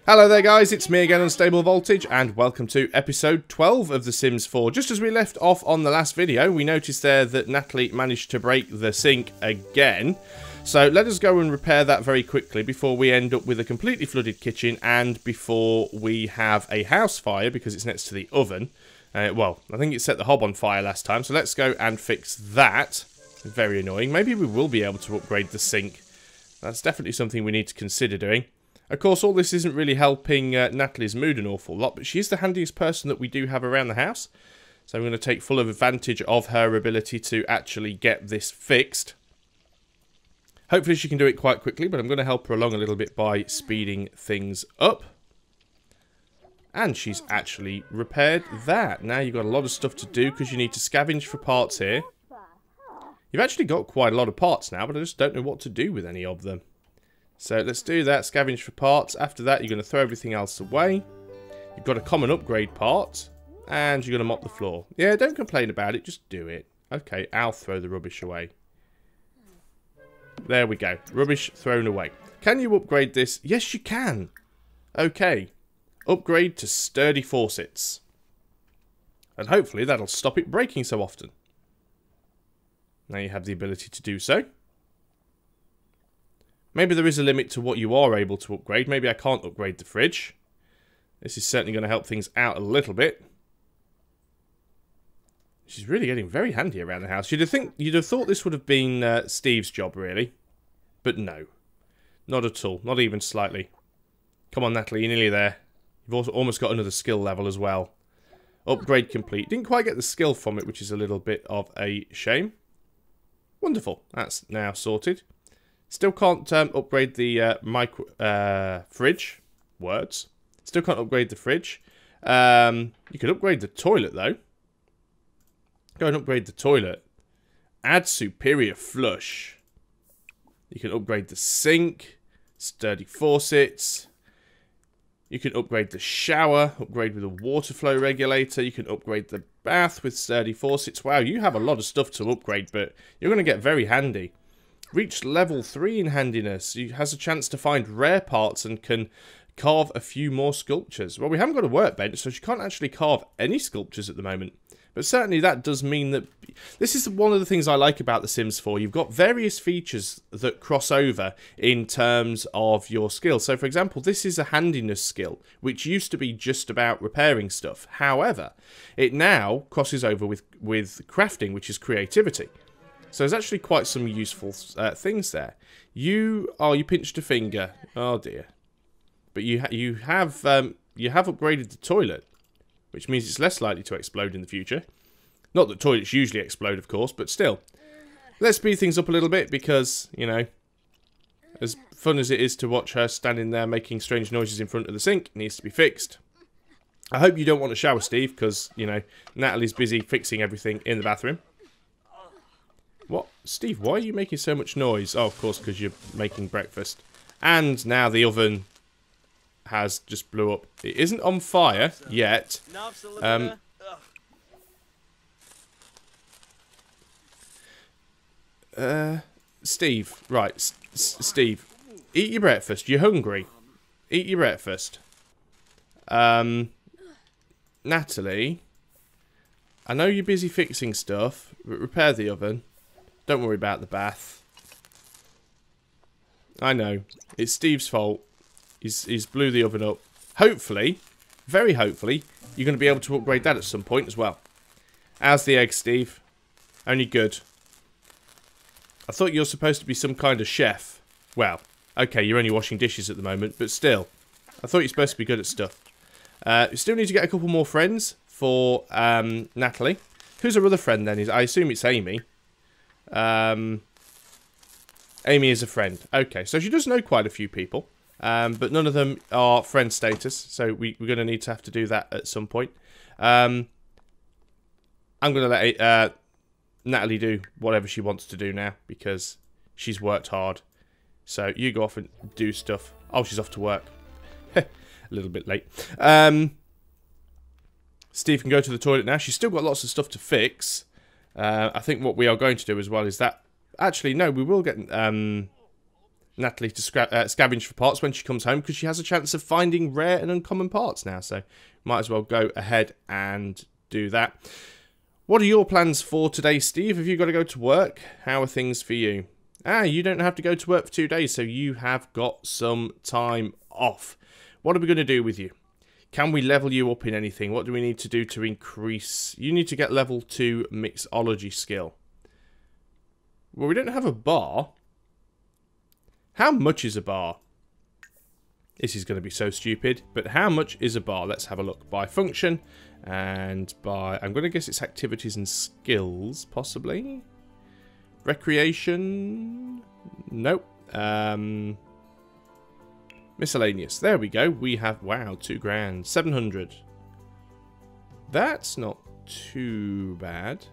Hello there guys, it's me again, Unstable Voltage, and welcome to episode 12 of The Sims 4. Just as we left off on the last video, we noticed there that Natalie managed to break the sink again. So let us go and repair that very quickly before we end up with a completely flooded kitchen and before we have a house fire because it's next to the oven. Well, I think it set the hob on fire last time, so let's go and fix that. Very annoying. Maybe we will be able to upgrade the sink. That's definitely something we need to consider doing. Of course, all this isn't really helping Natalie's mood an awful lot, but she's the handiest person that we do have around the house. So I'm going to take full advantage of her ability to actually get this fixed. Hopefully she can do it quite quickly, but I'm going to help her along a little bit by speeding things up. And she's actually repaired that. Now you've got a lot of stuff to do because you need to scavenge for parts here. You've actually got quite a lot of parts now, but I just don't know what to do with any of them. So let's do that, scavenge for parts. After that, you're going to throw everything else away. You've got a common upgrade part, and you're going to mop the floor. Yeah, don't complain about it, just do it. Okay, I'll throw the rubbish away. There we go, rubbish thrown away. Can you upgrade this? Yes, you can. Okay, upgrade to sturdy faucets. And hopefully that'll stop it breaking so often. Now you have the ability to do so. Maybe there is a limit to what you are able to upgrade. Maybe I can't upgrade the fridge. This is certainly going to help things out a little bit. She's really getting very handy around the house. You'd have thought this would have been Steve's job, really. But no. Not at all. Not even slightly. Come on, Natalie. You're nearly there. You've also almost got another skill level as well. Upgrade complete. Didn't quite get the skill from it, which is a little bit of a shame. Wonderful. That's now sorted. Still can't upgrade the fridge. Words. Still can't upgrade the fridge. You can upgrade the toilet, though. Go and upgrade the toilet. Add superior flush. You can upgrade the sink. Sturdy faucets. You can upgrade the shower. Upgrade with a water flow regulator. You can upgrade the bath with sturdy faucets. Wow, you have a lot of stuff to upgrade, but you're going to get very handy. Reached level 3 in handiness. He has a chance to find rare parts and can carve a few more sculptures. Well, we haven't got a workbench, so she can't actually carve any sculptures at the moment. But certainly that does mean that... This is one of the things I like about The Sims 4. You've got various features that cross over in terms of your skill. So, for example, this is a handiness skill, which used to be just about repairing stuff. However, it now crosses over with crafting, which is creativity. So there's actually quite some useful things there. You pinched a finger. Oh dear. But you have upgraded the toilet, which means it's less likely to explode in the future. Not that toilets usually explode, of course, but still. Let's speed things up a little bit because, you know, as fun as it is to watch her standing there making strange noises in front of the sink, it needs to be fixed. I hope you don't want to shower, Steve, because, you know, Natalie's busy fixing everything in the bathroom. What? Steve, why are you making so much noise? Oh, of course, because you're making breakfast. And now the oven has just blew up. It isn't on fire yet. Steve, right. Steve, eat your breakfast. You're hungry. Eat your breakfast. Natalie, I know you're busy fixing stuff, but repair the oven. Don't worry about the bath. I know. It's Steve's fault. He's blew the oven up. Hopefully, very hopefully, you're going to be able to upgrade that at some point as well. How's the egg, Steve? Only good. I thought you're supposed to be some kind of chef. Well, okay, you're only washing dishes at the moment, but still. I thought you're supposed to be good at stuff. You still need to get a couple more friends for Natalie. Who's her other friend then? I assume it's Amy. Amy is a friend. Okay, so she does know quite a few people. But none of them are friend status. So we're going to need to have to do that at some point. I'm going to let Natalie do whatever she wants to do now. Because she's worked hard. So you go off and do stuff. Oh, she's off to work. A little bit late. Steve can go to the toilet now. She's still got lots of stuff to fix. I think what we are going to do as well is that... Actually, no, we will get... Natalie to scavenge for parts when she comes home, because she has a chance of finding rare and uncommon parts now. So might as well go ahead and do that. What are your plans for today, Steve? Have you got to go to work? How are things for you? You don't have to go to work for 2 days, so you have got some time off. What are we going to do with you? Can we level you up in anything? What do we need to do to increase? You need to get level 2 mixology skill. Well, we don't have a bar. How much is a bar? This is going to be so stupid, but how much is a bar? Let's have a look. By function and by... I'm going to guess it's activities and skills, possibly. Recreation? Nope. Miscellaneous. There we go. We have, wow, 2 grand. 700. That's not too bad.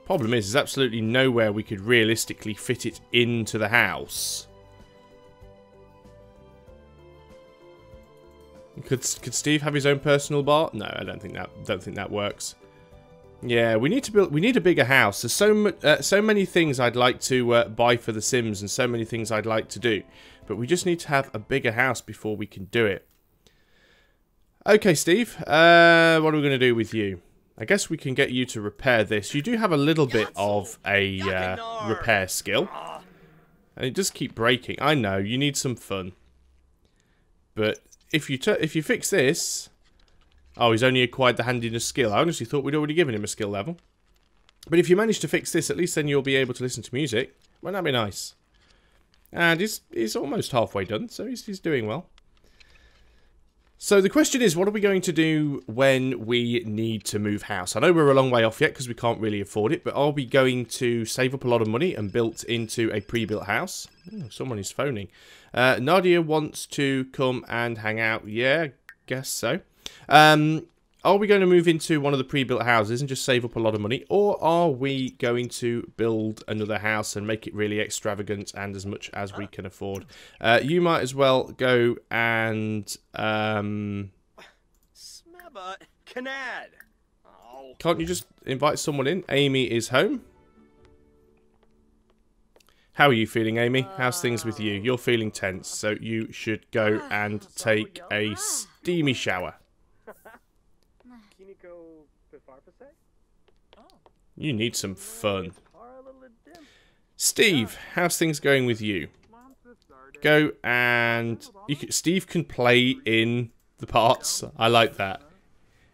Problem is, there's absolutely nowhere we could realistically fit it into the house. Could Steve have his own personal bar? No, I don't think that works. Yeah, we need to build. We need a bigger house. There's so many things I'd like to buy for The Sims, and so many things I'd like to do, but we just need to have a bigger house before we can do it. Okay, Steve. What are we going to do with you? I guess we can get you to repair this. You do have a little bit of a repair skill, and it does keep breaking. I know you need some fun, but if you fix this. Oh, he's only acquired the handiness skill. I honestly thought we'd already given him a skill level. But if you manage to fix this, at least then you'll be able to listen to music. Won't that be nice? And he's almost halfway done, so he's doing well. So the question is, what are we going to do when we need to move house? I know we're a long way off yet because we can't really afford it, but are we going to save up a lot of money and build into a pre-built house? Oh, someone is phoning. Nadia wants to come and hang out. Yeah, guess so. Are we going to move into one of the pre-built houses and just save up a lot of money, or are we going to build another house and make it really extravagant and as much as we can afford? You might as well go and can't you just invite someone in? Amy is home. How are you feeling, Amy? How's things with you? You're feeling tense, so you should go and take a steamy shower. You need some fun. Steve, how's things going with you? Go and... Steve can play in the parts. I like that.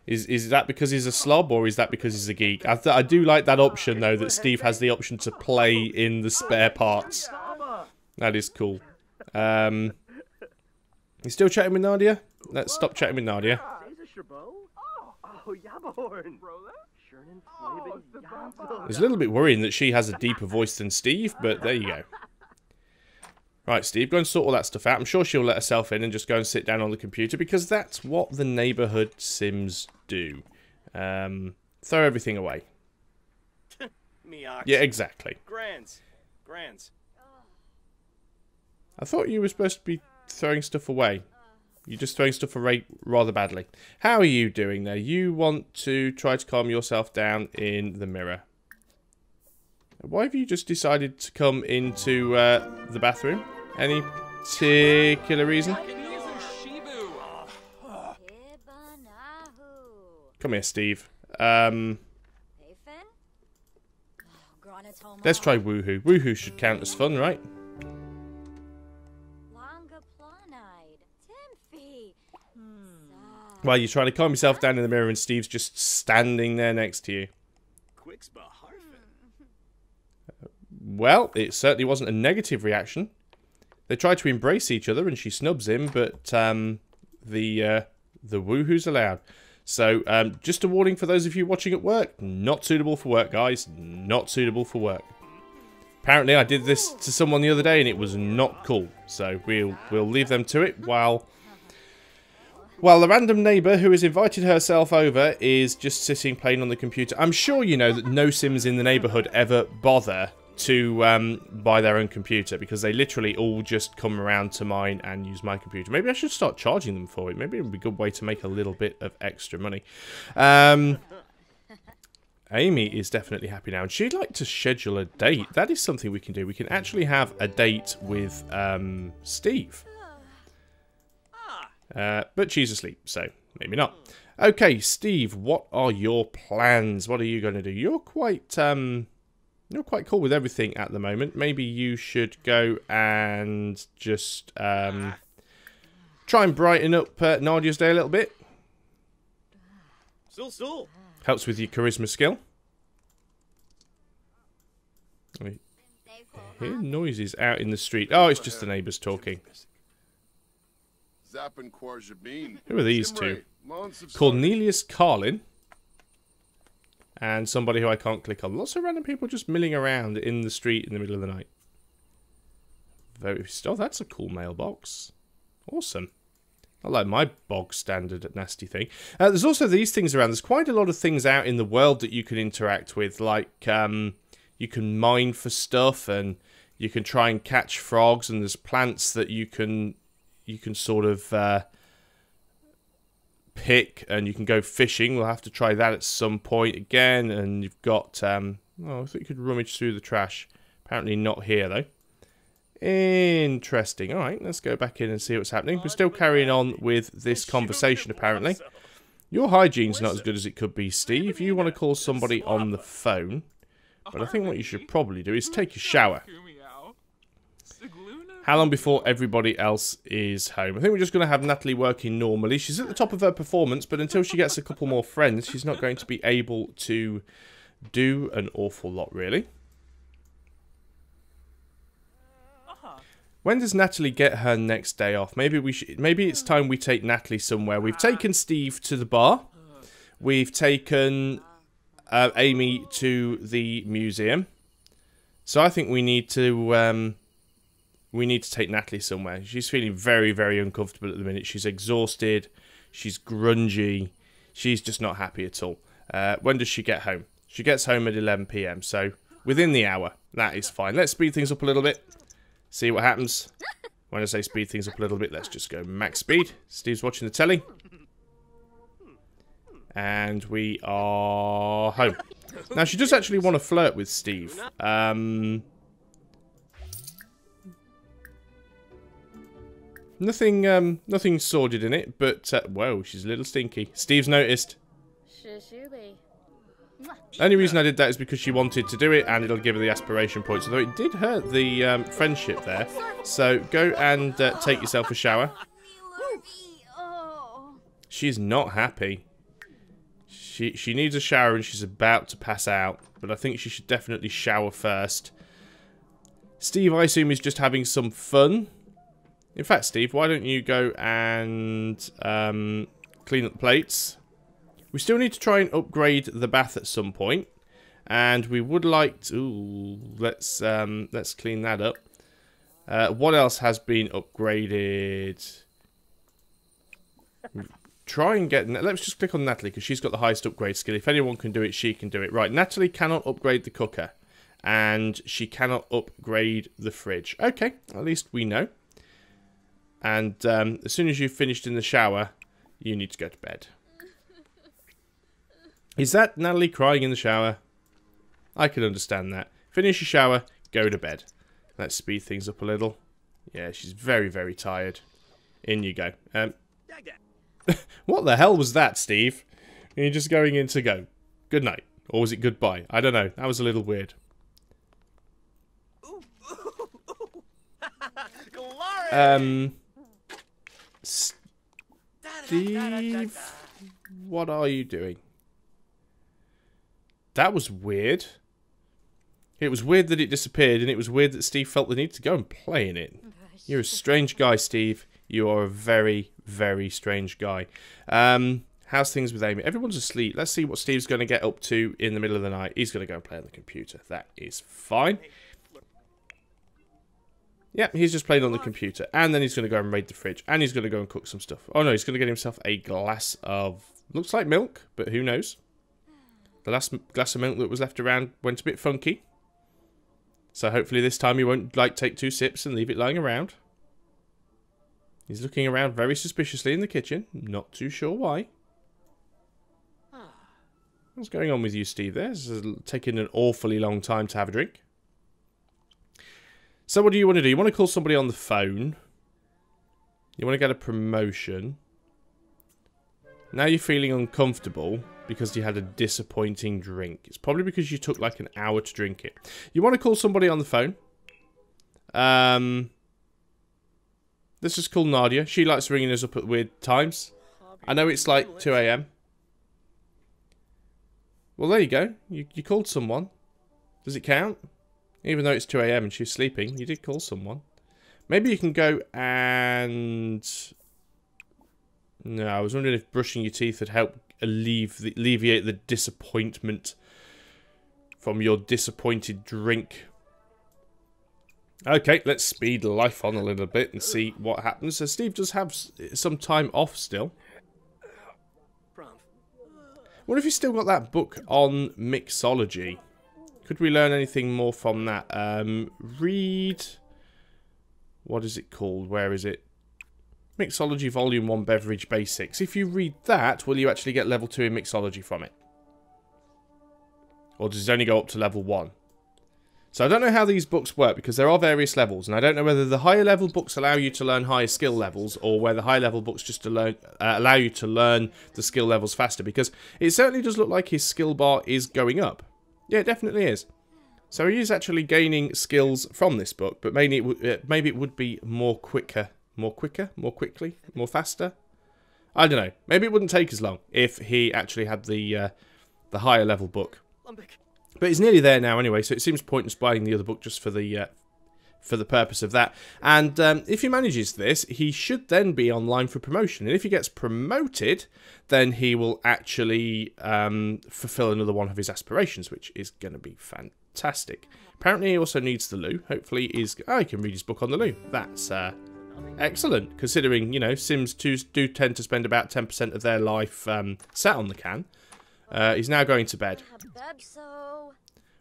Is that because he's a slob, or is that because he's a geek? I do like that option, though, that Steve has the option to play in the spare parts. That is cool. You still chatting with Nadia? Let's stop chatting with Nadia. It's a little bit worrying that she has a deeper voice than Steve, but there you go. Right, Steve, go and sort all that stuff out. I'm sure she'll let herself in and just go and sit down on the computer, because that's what the neighbourhood Sims do. Throw everything away. Yeah, exactly. Grands. I thought you were supposed to be throwing stuff away. You're just throwing stuff away rather badly. How are you doing there? You want to try to calm yourself down in the mirror. Why have you just decided to come into the bathroom? Any particular reason? Come here, Steve. Let's try Woohoo. Woohoo should count as fun, right? Well, you're trying to calm yourself down in the mirror and Steve's just standing there next to you. Well, it certainly wasn't a negative reaction. They try to embrace each other and she snubs him, but the woohoo's allowed. So, just a warning for those of you watching at work. Not suitable for work, guys. Not suitable for work. Apparently, I did this to someone the other day and it was not cool. So, we'll leave them to it while the random neighbour who has invited herself over is just sitting playing on the computer. I'm sure you know that no Sims in the neighbourhood ever bother to buy their own computer, because they literally all just come around to mine and use my computer. Maybe I should start charging them for it. Maybe it would be a good way to make a little bit of extra money. Amy is definitely happy now, and she'd like to schedule a date. That is something we can do. We can actually have a date with Steve. But she's asleep, so maybe not. Okay, Steve, what are your plans? What are you going to do? You're quite cool with everything at the moment. Maybe you should go and just try and brighten up Nadia's day a little bit. Still. Helps with your charisma skill. I hear noises out in the street. Oh, it's just the neighbours talking. Who are these two? Cornelius Carlin. And somebody who I can't click on. Lots of random people just milling around in the street in the middle of the night. Oh, that's a cool mailbox. Awesome. I like my bog standard nasty thing. There's also these things around. There's quite a lot of things out in the world that you can interact with. Like, you can mine for stuff, and you can try and catch frogs, and there's plants that you can sort of pick, and you can go fishing. We'll have to try that at some point again. And you've got, oh, I thought you could rummage through the trash. Apparently not here, though. Interesting. Alright, let's go back in and see what's happening. We're still carrying on with this conversation, apparently. Your hygiene's not as good as it could be, Steve. You want to call somebody on the phone. But I think what you should probably do is take a shower. How long before everybody else is home? I think we're just going to have Natalie working normally. She's at the top of her performance, but until she gets a couple more friends, she's not going to be able to do an awful lot, really. When does Natalie get her next day off? Maybe it's time we take Natalie somewhere. We've taken Steve to the bar. We've taken Amy to the museum. So I think we need to take Natalie somewhere. She's feeling very, very uncomfortable at the minute. She's exhausted. She's grungy. She's just not happy at all. When does she get home? She gets home at 11 PM. So within the hour. That is fine. Let's speed things up a little bit. See what happens. When I say speed things up a little bit, let's just go max speed. Steve's watching the telly. And we are home. Now, she does actually want to flirt with Steve. Nothing sordid in it, but, whoa, she's a little stinky. Steve's noticed. Only reason I did that is because she wanted to do it, and it'll give her the aspiration points. Although it did hurt the friendship there. So go and take yourself a shower. She's not happy. She needs a shower, and she's about to pass out. But I think she should definitely shower first. Steve, I assume, is just having some fun. In fact, Steve, why don't you go and clean up the plates? We still need to try and upgrade the bath at some point, and we would like to. Ooh, let's clean that up. What else has been upgraded? Try and get. Let's just click on Natalie because she's got the highest upgrade skill. If anyone can do it, she can do it. Right, Natalie cannot upgrade the cooker, and she cannot upgrade the fridge. Okay, at least we know. And as soon as you've finished in the shower, you need to go to bed. Is that Natalie crying in the shower? I can understand that. Finish your shower, go to bed. Let's speed things up a little. Yeah, she's very, very tired. In you go. What the hell was that, Steve? You're just going in to go. Good night. Or was it goodbye? I don't know. That was a little weird. Steve, what are you doing? That was weird. It was weird that it disappeared, and it was weird that Steve felt the need to go and play in it. You're a strange guy, Steve. You are a very, very strange guy. How's things with Amy? Everyone's asleep. Let's see what Steve's going to get up to in the middle of the night. He's going to go and play on the computer. That is fine. Yep, he's just playing on the computer. And then he's going to go and raid the fridge. And he's going to go and cook some stuff. Oh no, he's going to get himself a glass of... looks like milk, but who knows? The last glass of milk that was left around went a bit funky. So hopefully this time he won't, like, take 2 sips and leave it lying around. He's looking around very suspiciously in the kitchen. Not too sure why. What's going on with you, Steve? This is taking an awfully long time to have a drink. So what do you want to do? You want to call somebody on the phone. You want to get a promotion. Now you're feeling uncomfortable because you had a disappointing drink. It's probably because you took like an hour to drink it. You want to call somebody on the phone. Let's just call Nadia. She likes ringing us up at weird times. I know it's like 2 AM. Well, there you go. You called someone. Does it count? Even though it's 2 AM and she's sleeping, you did call someone. Maybe you can go and... No, I was wondering if brushing your teeth would help alleviate the disappointment from your disappointed drink. Okay, let's speed life on a little bit and see what happens. So Steve does have some time off still. What if he's still got that book on mixology? Could we learn anything more from that? Read... What is it called? Where is it? Mixology Volume 1 Beverage Basics. If you read that, will you actually get level 2 in mixology from it? Or does it only go up to level 1? So I don't know how these books work because there are various levels, and I don't know whether the higher level books allow you to learn higher skill levels or whether the higher level books just allow you to learn the skill levels faster, because it certainly does look like his skill bar is going up. Yeah, it definitely is. So he is actually gaining skills from this book, but maybe it would be more quickly, more faster. I don't know. Maybe it wouldn't take as long if he actually had the higher level book. But he's nearly there now anyway, so it seems pointless buying the other book just for the purpose of that. And if he manages this, he should then be online for promotion. And if he gets promoted, then he will actually fulfill another one of his aspirations, which is going to be fantastic. Apparently he also needs the loo. Hopefully he can read his book on the loo. That's excellent, considering, you know, Sims do tend to spend about 10% of their life sat on the can. He's now going to bed.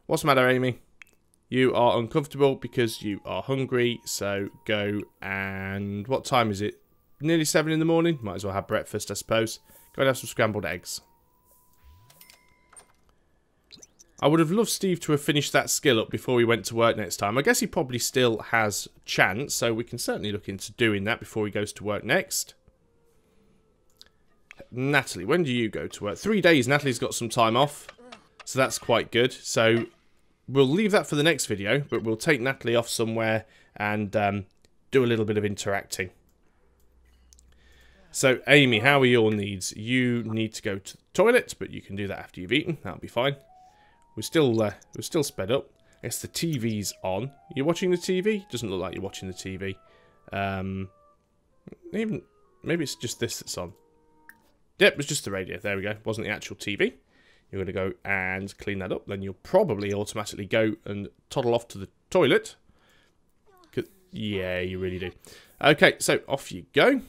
What's the matter, Amy? You are uncomfortable because you are hungry, so go and... What time is it? Nearly 7 in the morning? Might as well have breakfast, I suppose. Go and have some scrambled eggs. I would have loved Steve to have finished that skill up before he went to work next time. I guess he probably still has chance, so we can certainly look into doing that before he goes to work next. Natalie, when do you go to work? 3 days. Natalie's got some time off, so that's quite good. So we'll leave that for the next video, but we'll take Natalie off somewhere and do a little bit of interacting. So, Amy, how are your needs? You need to go to the toilet, but you can do that after you've eaten. That'll be fine. We're still sped up. I guess the TV's on. You're watching the TV? Doesn't look like you're watching the TV. Maybe it's just this that's on. Yep, it was just the radio. There we go. It wasn't the actual TV. You're going to go and clean that up. Then you'll probably automatically go and toddle off to the toilet. Yeah, you really do. Okay, so off you go.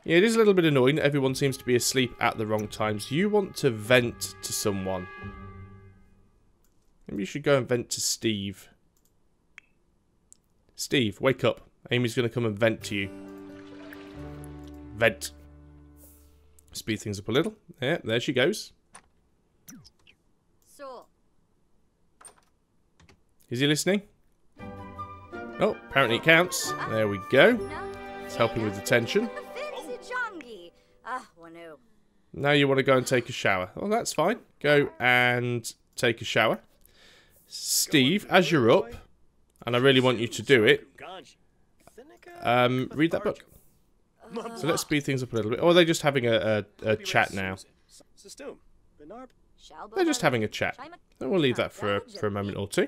Yeah, it is a little bit annoying that everyone seems to be asleep at the wrong times. You want to vent to someone. Maybe you should go and vent to Steve. Steve, wake up. Amy's going to come and vent to you. Vent. Speed things up a little. Yeah, there she goes. Is he listening? Oh, apparently it counts. There we go. It's helping with the tension. Now you want to go and take a shower. Oh, that's fine. Go and take a shower. Steve, as you're up, and I really want you to do it, read that book. So let's speed things up a little bit. Or are they just having a chat now? They're just having a chat. And we'll leave that for a moment or two.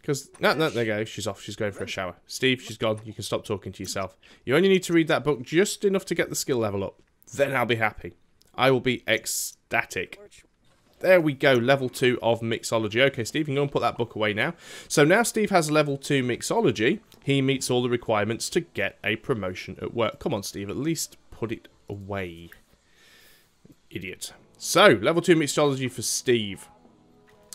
Because, no, there you go. She's off. She's going for a shower. Steve, she's gone. You can stop talking to yourself. You only need to read that book just enough to get the skill level up. Then I'll be happy. I will be ecstatic. There we go. Level 2 of mixology. Okay, Steve, you can go and put that book away now. So now Steve has level 2 mixology. He meets all the requirements to get a promotion at work. Come on, Steve. At least put it away. Idiot. So, level 2 mixology for Steve.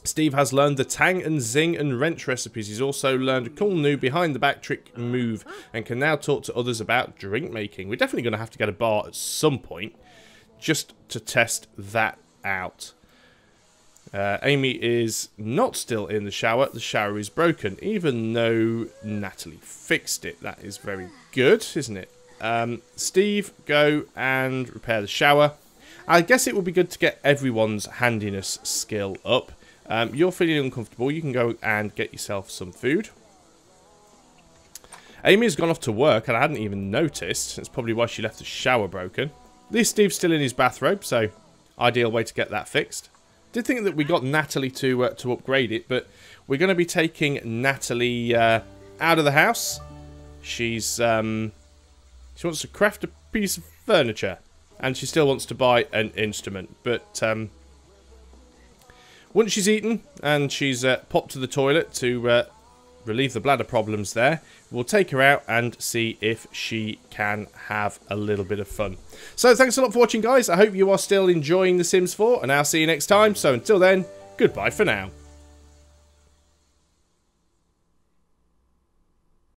Steve has learned the tang and zing and wrench recipes. He's also learned a cool new behind the back trick move and can now talk to others about drink making. We're definitely going to have to get a bar at some point just to test that out. Amy is not still in the shower. The shower is broken, even though Natalie fixed it. That is very good, isn't it? Steve, go and repair the shower. I guess it would be good to get everyone's handiness skill up. You're feeling uncomfortable. You can go and get yourself some food. Amy has gone off to work, and I hadn't even noticed. That's probably why she left the shower broken. At least Steve's still in his bathrobe, so ideal way to get that fixed. Did think that we got Natalie to upgrade it, but we're going to be taking Natalie out of the house. She wants to craft a piece of furniture, and she still wants to buy an instrument. But once she's eaten and she's popped to the toilet to relieve the bladder problems there, we'll take her out and see if she can have a little bit of fun. So thanks a lot for watching, guys. I hope you are still enjoying The Sims 4, and I'll see you next time. So until then, goodbye for now.